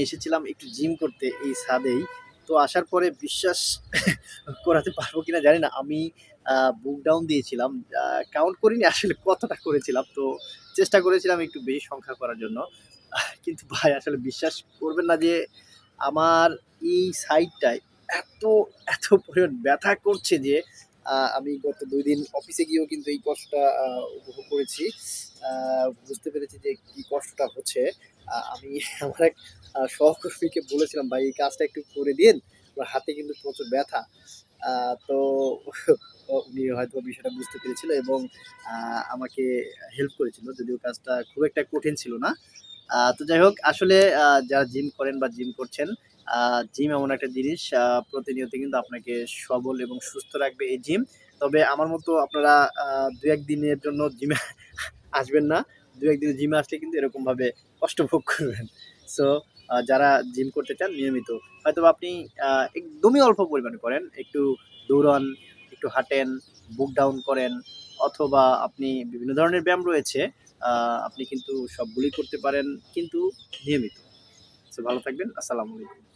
এসেছিলাম একটু জিম করতে এই ছাদেই। তো আসার পরে বিশ্বাস করাতে পারবো কিনা জানি না। আমি বুক ডাউন দিয়েছিলাম। আ কাউন্ট করিনি আসলে কতটা করেছিলাম। তো চেষ্টা করেছিলাম একটু বেশি সংখ্যা করার জন্য। কিন্তু ভাই আসলে বিশ্বাস করবেন না যে আমার এই সাইডটায় এত, এত পরিমাণ ব্যথা করছে যে আমি গত ২ দিন অফিসে গিয়েও কিন্তু এই কষ্টটা উপভোগ করেছি। আ বুঝতে পেরেছি যে কি কষ্টটা হচ্ছে। আমি আমার এক সহকর্মীকে বলেছিলাম, "ভাই এই কাজটা একটু করে দিন। আমার হাতে কিন্তু প্রচুর ব্যথা।" আ তো উনি হয়তো বিষয়টা বুঝতে পেরেছিল এবং আ আমাকে হেল্প করেছিল। যদিও কাজটা খুব একটা কঠিন ছিল না। তো যাই হোক আসলে যারা জিম করেন বা জিম করছেন, আ জিম এমন একটা জিনিস প্রতিনিয়ত কিন্তু আপনাকে সবল এবং সুস্থ রাখবে এই জিম। তবে আমার মতো আপনারা আ ২-১ দিনের জন্য জিমে আসবেন না। ২-১ দিন জিমে আসলে কিন্তু এরকমভাবে কষ্ট ভোগ করবেন। সো যারা জিম করতে চান নিয়মিত হয়তোবা আপনি আ একদমই অল্প পরিমাণে করেন। একটু দৌড়ান, একটু হাঁটেন, বুক ডাউন করেন অথবা আপনি বিভিন্ন ধরনের ব্যায়াম রয়েছে। আ আপনি কিন্তু সবগুলোই করতে পারেন কিন্তু নিয়মিত। সো ভালো থাকবেন। আসসালামু আলাইকুম।